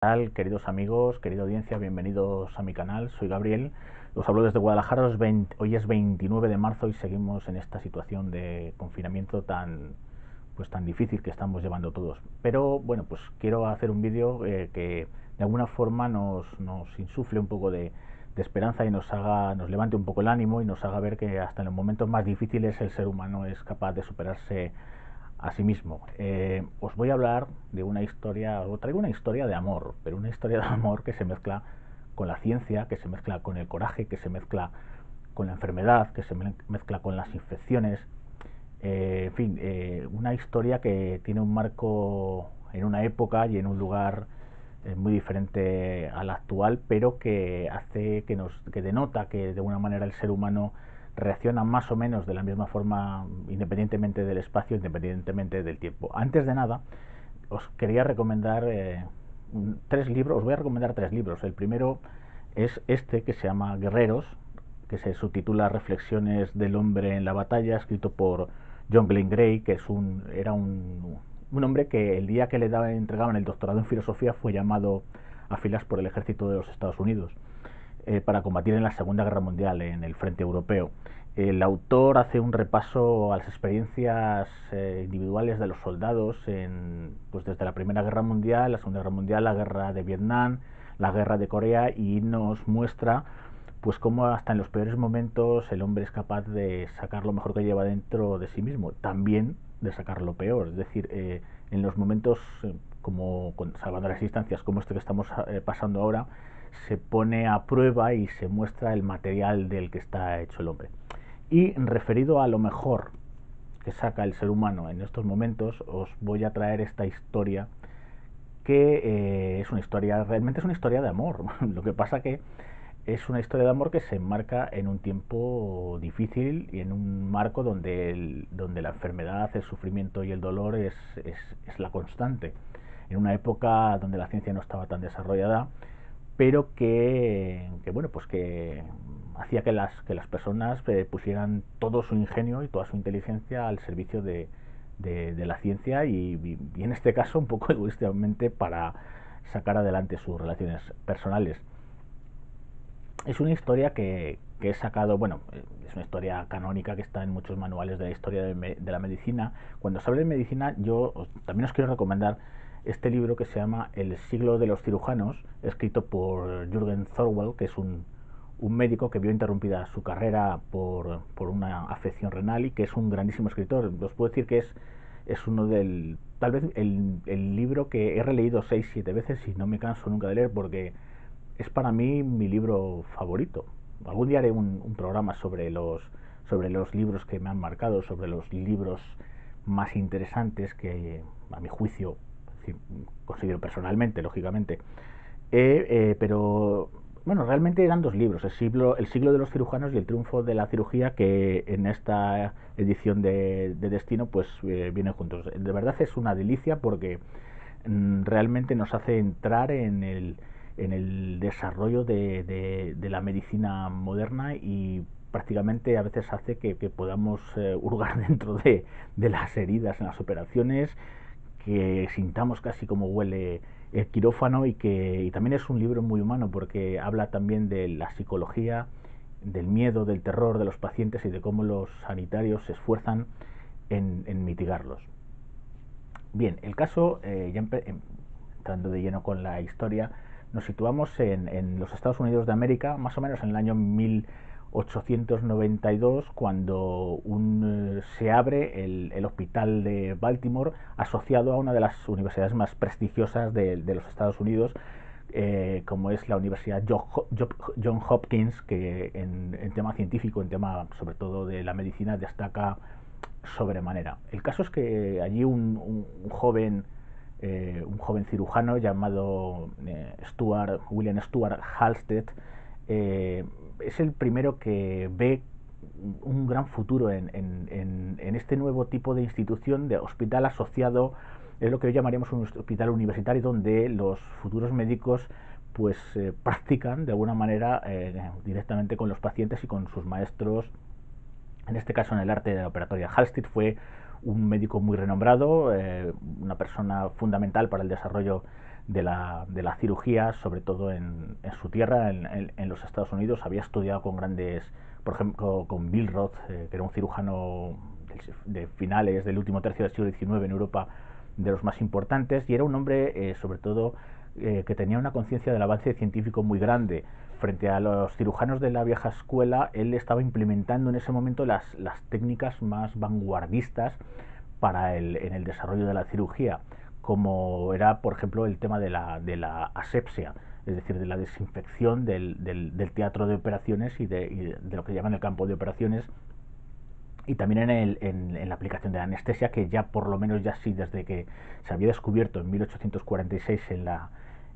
Tal, queridos amigos, querida audiencia, bienvenidos a mi canal. Soy Gabriel, os hablo desde Guadalajara. Hoy es 29 de marzo y seguimos en esta situación de confinamiento tan difícil que estamos llevando todos. Pero bueno, pues quiero hacer un vídeo que de alguna forma nos insufle un poco de esperanza y nos levante un poco el ánimo y nos haga ver que hasta en los momentos más difíciles el ser humano es capaz de superarse a sí mismo. Os voy a hablar de una historia, o traigo una historia de amor, pero una historia de amor que se mezcla con la ciencia, que se mezcla con el coraje, que se mezcla con la enfermedad, que se mezcla con las infecciones. Una historia que tiene un marco en una época y en un lugar muy diferente al actual, pero que hace que denota que de alguna manera el ser humano reacciona más o menos de la misma forma, independientemente del espacio, independientemente del tiempo. Antes de nada, os quería recomendar tres libros. Os voy a recomendar tres libros. El primero es este, que se llama Guerreros, que se subtitula Reflexiones del hombre en la batalla, escrito por John Glenn Gray, que era un hombre que el día que le entregaban el doctorado en filosofía fue llamado a filas por el ejército de los Estados Unidos para combatir en la Segunda Guerra Mundial en el frente europeo. El autor hace un repaso a las experiencias individuales de los soldados pues desde la Primera Guerra Mundial, la Segunda Guerra Mundial, la Guerra de Vietnam, la Guerra de Corea, y nos muestra pues cómo hasta en los peores momentos el hombre es capaz de sacar lo mejor que lleva dentro de sí mismo, también de sacar lo peor. Es decir, en los momentos como salvando las distancias como este que estamos pasando ahora, se pone a prueba y se muestra el material del que está hecho el hombre. Y referido a lo mejor que saca el ser humano en estos momentos, os voy a traer esta historia que realmente es una historia de amor. Lo que pasa que es una historia de amor que se enmarca en un tiempo difícil y en un marco donde la enfermedad, el sufrimiento y el dolor es la constante. En una época donde la ciencia no estaba tan desarrollada, pero bueno, pues que hacía que las personas pusieran todo su ingenio y toda su inteligencia al servicio de la ciencia y en este caso un poco egoístamente para sacar adelante sus relaciones personales. Es una historia que he sacado, bueno, es una historia canónica que está en muchos manuales de la historia de la medicina. Cuando se habla de medicina, también os quiero recomendar este libro que se llama El siglo de los cirujanos, escrito por Jürgen Thorwald, que es un médico que vio interrumpida su carrera por una afección renal y que es un grandísimo escritor. Os puedo decir que es uno tal vez el libro que he releído 6 7 veces y no me canso nunca de leer, porque es para mí mi libro favorito. Algún día haré un programa sobre los libros que me han marcado, sobre los libros más interesantes que, a mi juicio, considero personalmente, lógicamente. Pero bueno, realmente eran dos libros, el siglo de los cirujanos y el triunfo de la cirugía, que en esta edición de Destino pues vienen juntos. De verdad es una delicia porque realmente nos hace entrar en el desarrollo de la medicina moderna y prácticamente a veces hace que podamos hurgar dentro de las heridas en las operaciones, que sintamos casi como huele el quirófano y también es un libro muy humano porque habla también de la psicología, del miedo, del terror de los pacientes y de cómo los sanitarios se esfuerzan en mitigarlos. Bien, el caso, entrando de lleno con la historia, nos situamos en los Estados Unidos de América, más o menos en el año 1892, cuando se abre el hospital de Baltimore, asociado a una de las universidades más prestigiosas de los Estados Unidos, como es la Universidad John Hopkins, que en tema científico, en tema sobre todo de la medicina, destaca sobremanera. El caso es que allí un joven cirujano llamado William Stuart Halsted, es el primero que ve un gran futuro en este nuevo tipo de institución de hospital asociado. Es lo que hoy llamaríamos un hospital universitario, donde los futuros médicos pues practican de alguna manera directamente con los pacientes y con sus maestros, en este caso en el arte de la operatoria. Halsted fue un médico muy renombrado, una persona fundamental para el desarrollo de la cirugía, sobre todo en su tierra, en los Estados Unidos. Había estudiado con grandes, por ejemplo, con Bill Roth, que era un cirujano de finales del último tercio del siglo XIX en Europa, de los más importantes, y era un hombre, sobre todo, que tenía una conciencia del avance científico muy grande. Frente a los cirujanos de la vieja escuela, él estaba implementando en ese momento las técnicas más vanguardistas en el desarrollo de la cirugía, como era, por ejemplo, el tema de la asepsia, es decir, de la desinfección del teatro de operaciones y de lo que llaman el campo de operaciones, y también en la aplicación de la anestesia, que ya por lo menos ya sí, desde que se había descubierto en 1846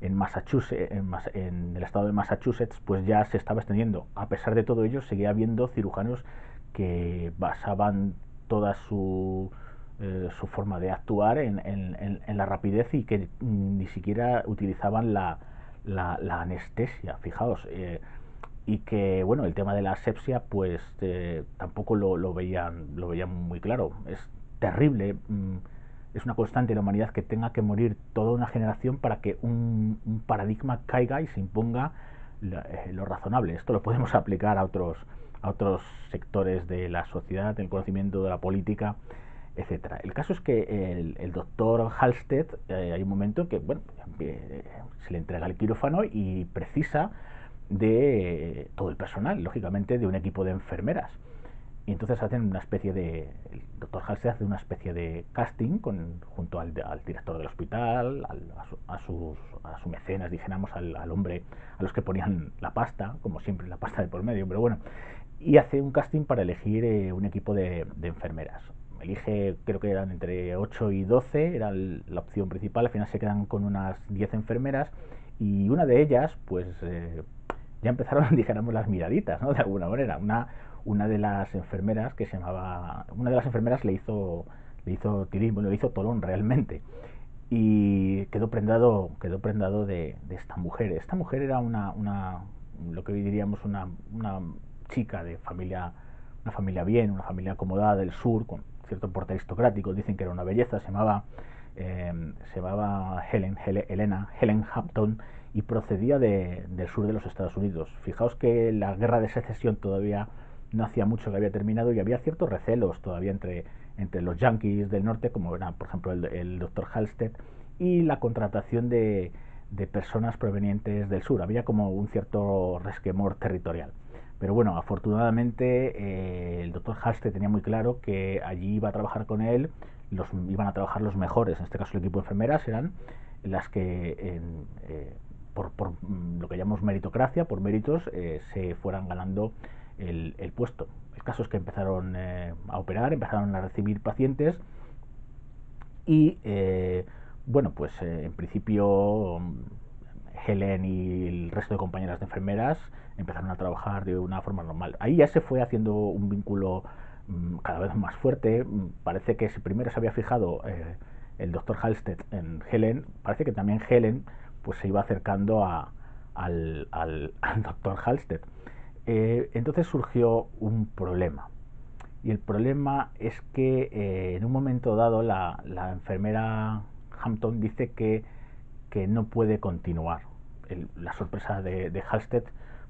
en Massachusetts, en el estado de Massachusetts, pues ya se estaba extendiendo. A pesar de todo ello, seguía habiendo cirujanos que basaban toda su forma de actuar en la rapidez, y que ni siquiera utilizaban la anestesia, fijaos. Y que, bueno, el tema de la asepsia pues tampoco lo veían muy claro. Es terrible, es una constante en la humanidad que tenga que morir toda una generación para que un paradigma caiga y se imponga lo razonable. Esto lo podemos aplicar a otros sectores de la sociedad, del conocimiento, de la política, etcétera. El caso es que el doctor Halsted, hay un momento en que, bueno, se le entrega el quirófano y precisa de todo el personal, lógicamente de un equipo de enfermeras. Y entonces hacen una especie de... El doctor Halsted hace una especie de casting junto al director del hospital, a su mecenas, dijéramos, al hombre, a los que ponían la pasta, como siempre, la pasta de por medio, pero bueno. Y hace un casting para elegir un equipo de enfermeras. Elige, creo que eran entre 8 y 12, era la opción principal. Al final se quedan con unas 10 enfermeras, y una de ellas, pues ya empezaron, dijéramos, las miraditas, ¿no? De alguna manera. Una de las enfermeras, que se llamaba... Una de las enfermeras le hizo tilín, bueno, le hizo tolón realmente. Y quedó prendado de esta mujer. Esta mujer era lo que hoy diríamos una chica de familia, una familia bien, una familia acomodada del sur, con cierto porte aristocrático. Dicen que era una belleza. Se llamaba Helen Hampton, y procedía del sur de los Estados Unidos. Fijaos que la guerra de secesión todavía no hacía mucho que había terminado, y había ciertos recelos todavía entre los yanquis del norte, como era, por ejemplo, el doctor Halsted, y la contratación de personas provenientes del sur. Había como un cierto resquemor territorial. Pero bueno, afortunadamente el doctor Halsted tenía muy claro que allí iba a trabajar con él, iban a trabajar los mejores. En este caso el equipo de enfermeras eran las que por lo que llamamos meritocracia, por méritos, se fueran ganando el puesto. El caso es que empezaron a operar, empezaron a recibir pacientes, y bueno, pues en principio Helen y el resto de compañeras de enfermeras empezaron a trabajar de una forma normal. Ahí ya se fue haciendo un vínculo cada vez más fuerte. Parece que si primero se había fijado el doctor Halsted en Helen, parece que también Helen pues se iba acercando al doctor Halsted. Entonces surgió un problema. Y el problema es que en un momento dado la enfermera Hampton dice que no puede continuar. La sorpresa de Halsted,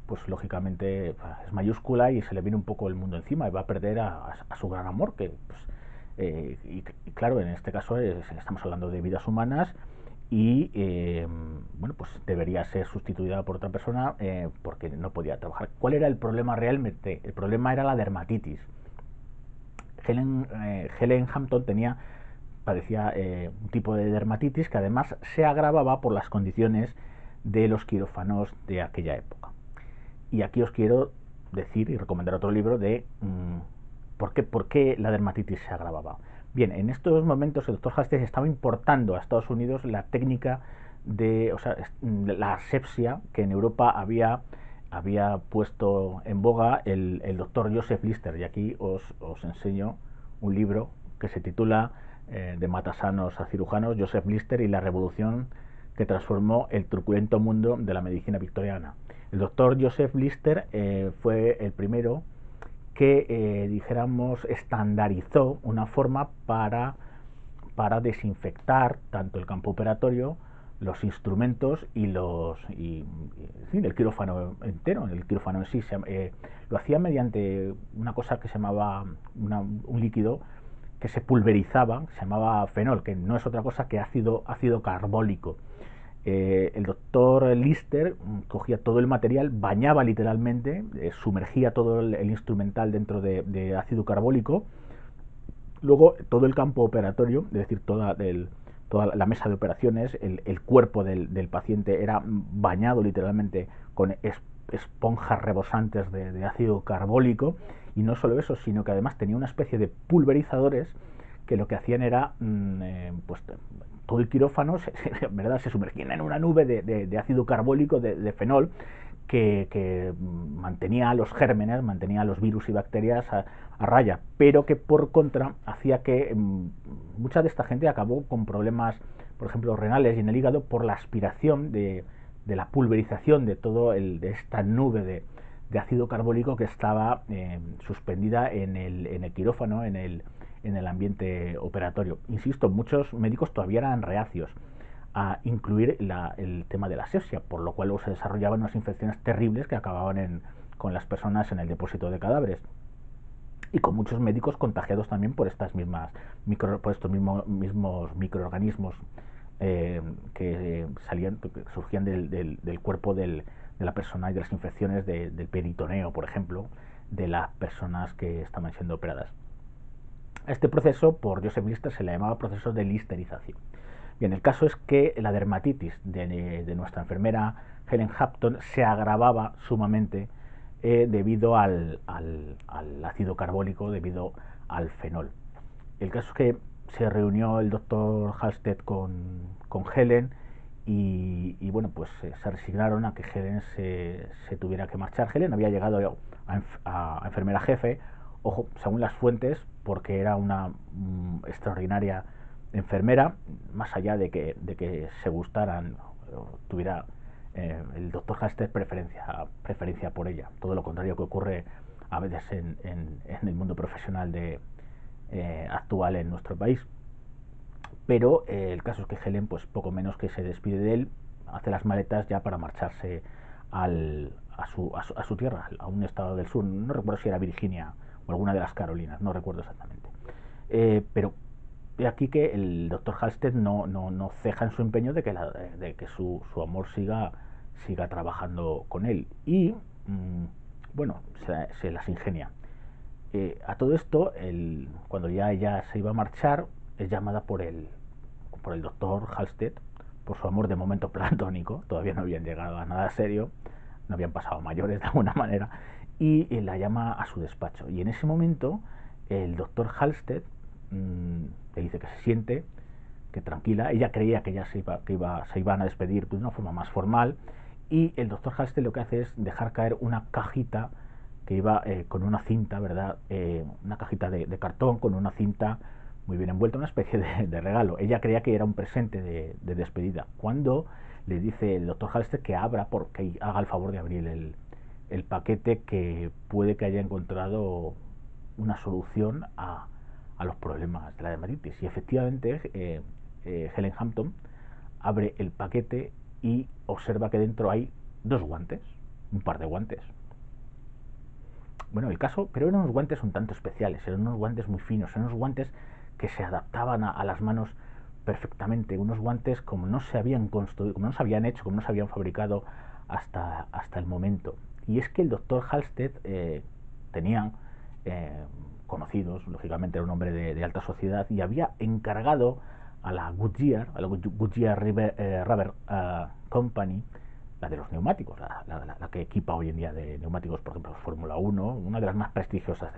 pues lógicamente es mayúscula, y se le viene un poco el mundo encima, y va a perder a su gran amor, que pues, y claro, en este caso estamos hablando de vidas humanas, y bueno, pues debería ser sustituida por otra persona porque no podía trabajar. ¿Cuál era el problema realmente? El problema era la dermatitis. Helen Hampton padecía un tipo de dermatitis que además se agravaba por las condiciones de los quirófanos de aquella época. Y aquí os quiero decir y recomendar otro libro de por qué la dermatitis se agravaba. Bien, en estos momentos el doctor Halsted estaba importando a Estados Unidos la técnica la asepsia, que en Europa había puesto en boga el doctor Joseph Lister. Y aquí os enseño un libro que se titula De matasanos a cirujanos, Joseph Lister y la revolución que transformó el truculento mundo de la medicina victoriana. El doctor Joseph Lister fue el primero que, dijéramos, estandarizó una forma para desinfectar tanto el campo operatorio los instrumentos y el quirófano entero, el quirófano en sí. Lo hacía mediante una cosa que se llamaba un líquido que se pulverizaba, se llamaba fenol, que no es otra cosa que ácido carbólico. El doctor Lister cogía todo el material, bañaba literalmente, sumergía todo el instrumental dentro de ácido carbólico. Luego todo el campo operatorio, es decir, toda la mesa de operaciones, el cuerpo del paciente era bañado literalmente con esponjas rebosantes de ácido carbólico. Y no solo eso, sino que además tenía una especie de pulverizadores que lo que hacían era pues todo el quirófano ¿verdad? Se sumergía en una nube de ácido carbólico, de fenol, que mantenía los gérmenes, mantenía los virus y bacterias a raya, pero que por contra hacía que mucha de esta gente acabó con problemas, por ejemplo, renales y en el hígado por la aspiración de la pulverización de esta nube de ácido carbólico que estaba suspendida en el quirófano, en el ambiente operatorio. Insisto, muchos médicos todavía eran reacios a incluir el tema de la asepsia, por lo cual se desarrollaban unas infecciones terribles que acababan con las personas en el depósito de cadáveres, y con muchos médicos contagiados también por estos mismos microorganismos que surgían del cuerpo de la persona y de las infecciones del peritoneo, por ejemplo, de las personas que estaban siendo operadas. A este proceso, por Joseph Lister, se le llamaba proceso de listerización. Bien, el caso es que la dermatitis de nuestra enfermera Helen Hampton se agravaba sumamente debido al ácido carbólico, debido al fenol. El caso es que se reunió el doctor Halstead con Helen y bueno, pues se resignaron a que Helen se tuviera que marchar. Helen había llegado a enfermera jefe, ojo, según las fuentes, porque era una extraordinaria enfermera, más allá de que se gustaran, tuviera el doctor Halstead preferencia por ella. Todo lo contrario que ocurre a veces en el mundo profesional actual en nuestro país. Pero el caso es que Helen, pues poco menos que se despide de él, hace las maletas ya para marcharse a su tierra, a un estado del sur. No recuerdo si era Virginia o alguna de las Carolinas, no recuerdo exactamente. Pero de aquí que el doctor Halstead no ceja en su empeño de que su amor siga trabajando con él. Y bueno, se las ingenia. A todo esto, cuando ya ella se iba a marchar, es llamada por el doctor Halstead, por su amor de momento platónico. Todavía no habían llegado a nada serio, no habían pasado mayores de alguna manera, y la llama a su despacho. Y en ese momento el doctor Halstead le dice que se siente, que tranquila. Ella creía que ya se iban a despedir de una forma más formal, y el doctor Halstead lo que hace es dejar caer una cajita que iba con una cinta, ¿verdad? Una cajita de cartón con una cinta muy bien envuelta, una especie de regalo. Ella creía que era un presente de despedida, cuando le dice el doctor Halstead que abra, porque haga el favor de abrir el paquete, que puede que haya encontrado una solución a los problemas de la dermatitis. Y efectivamente Helen Hampton abre el paquete y observa que dentro hay un par de guantes. Bueno, el caso, pero eran unos guantes un tanto especiales, eran unos guantes muy finos, eran unos guantes que se adaptaban a las manos perfectamente, unos guantes como no se habían construido, como no se habían hecho, como no se habían fabricado hasta el momento. Y es que el doctor Halstead tenía conocidos, lógicamente era un hombre de alta sociedad, y había encargado a la Goodyear Rubber Company, la de los neumáticos, la que equipa hoy en día de neumáticos, por ejemplo, Fórmula 1, una de las más prestigiosas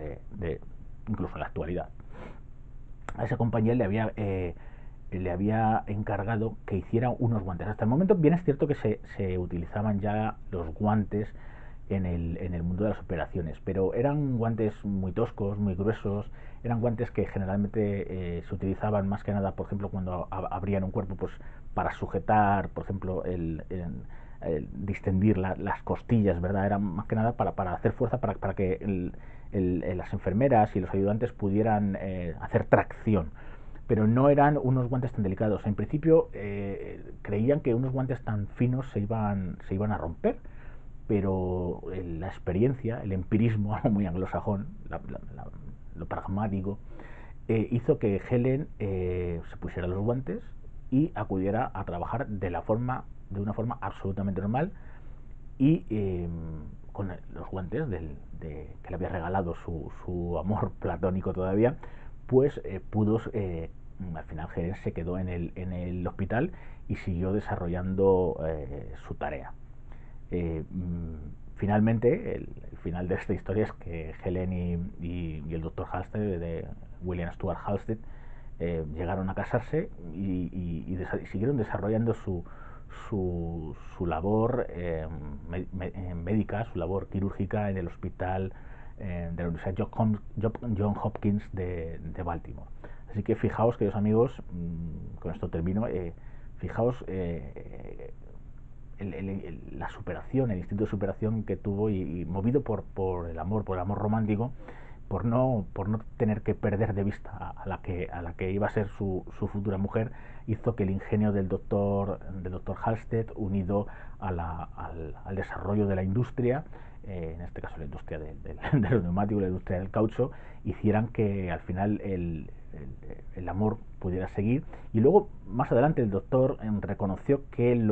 incluso en la actualidad. A esa compañía le había encargado que hiciera unos guantes. Hasta el momento, bien es cierto que se utilizaban ya los guantes en el mundo de las operaciones, pero eran guantes muy toscos, muy gruesos. Eran guantes que generalmente se utilizaban más que nada, por ejemplo, cuando abrían un cuerpo, pues para sujetar, por ejemplo, distendir las costillas, ¿verdad? Era más que nada para hacer fuerza, para que las enfermeras y los ayudantes pudieran hacer tracción. pero no eran unos guantes tan delicados. En principio creían que unos guantes tan finos se iban a romper, pero la experiencia, el empirismo, algo muy anglosajón, lo pragmático, hizo que Helen se pusiera los guantes y acudiera a trabajar de una forma absolutamente normal y con los guantes que le había regalado su amor platónico todavía, pues pudo, al final Helen se quedó en el hospital y siguió desarrollando su tarea. Finalmente, el final de esta historia es que Helen y el doctor Halstead, de William Stuart Halstead, llegaron a casarse y siguieron desarrollando su labor médica, su labor quirúrgica en el hospital de la Universidad John Hopkins de Baltimore. Así que fijaos, queridos amigos, con esto termino, fijaos la superación, el instinto de superación que tuvo y movido por el amor romántico, por no tener que perder de vista a la que iba a ser su futura mujer, hizo que el ingenio del doctor Halstead, unido al desarrollo de la industria, en este caso la industria de los neumáticos, la industria del caucho, hicieran que al final el amor pudiera seguir. Y luego, más adelante, el doctor reconoció que él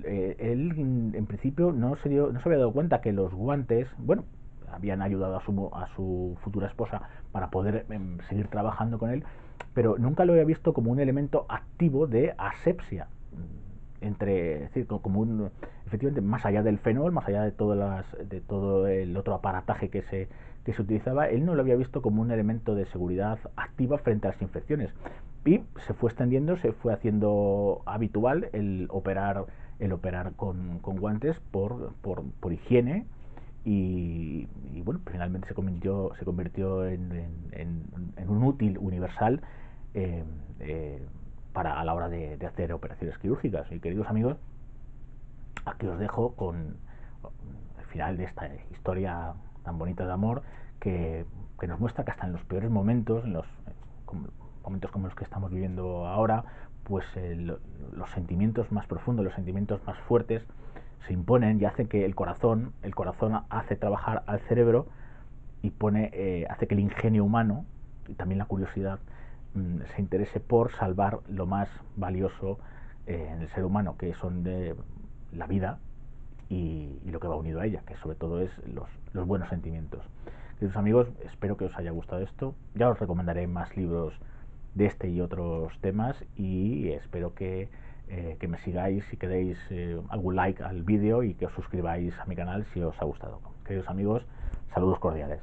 en principio no se había dado cuenta que los guantes, bueno, habían ayudado a su futura esposa para poder seguir trabajando con él, pero nunca lo había visto como un elemento activo de asepsia, es decir, efectivamente, más allá del fenol, más allá de todo el otro aparataje que se utilizaba, él no lo había visto como un elemento de seguridad activa frente a las infecciones. Y se fue extendiendo, se fue haciendo habitual el operar con guantes por higiene, y bueno, finalmente se convirtió en un útil universal eh, eh, a la hora de hacer operaciones quirúrgicas. Y queridos amigos, aquí os dejo con el final de esta historia tan bonita de amor que nos muestra que hasta en los peores momentos, en los momentos como los que estamos viviendo ahora, pues los sentimientos más profundos, los sentimientos más fuertes se imponen y hacen que el corazón hace trabajar al cerebro y hace que el ingenio humano y también la curiosidad se interese por salvar lo más valioso en el ser humano, que son de la vida y lo que va unido a ella, que sobre todo es los buenos sentimientos. Queridos amigos, espero que os haya gustado esto. Ya os recomendaré más libros de este y otros temas, y espero que me sigáis y que deis algún like al vídeo y que os suscribáis a mi canal si os ha gustado. Queridos amigos, saludos cordiales.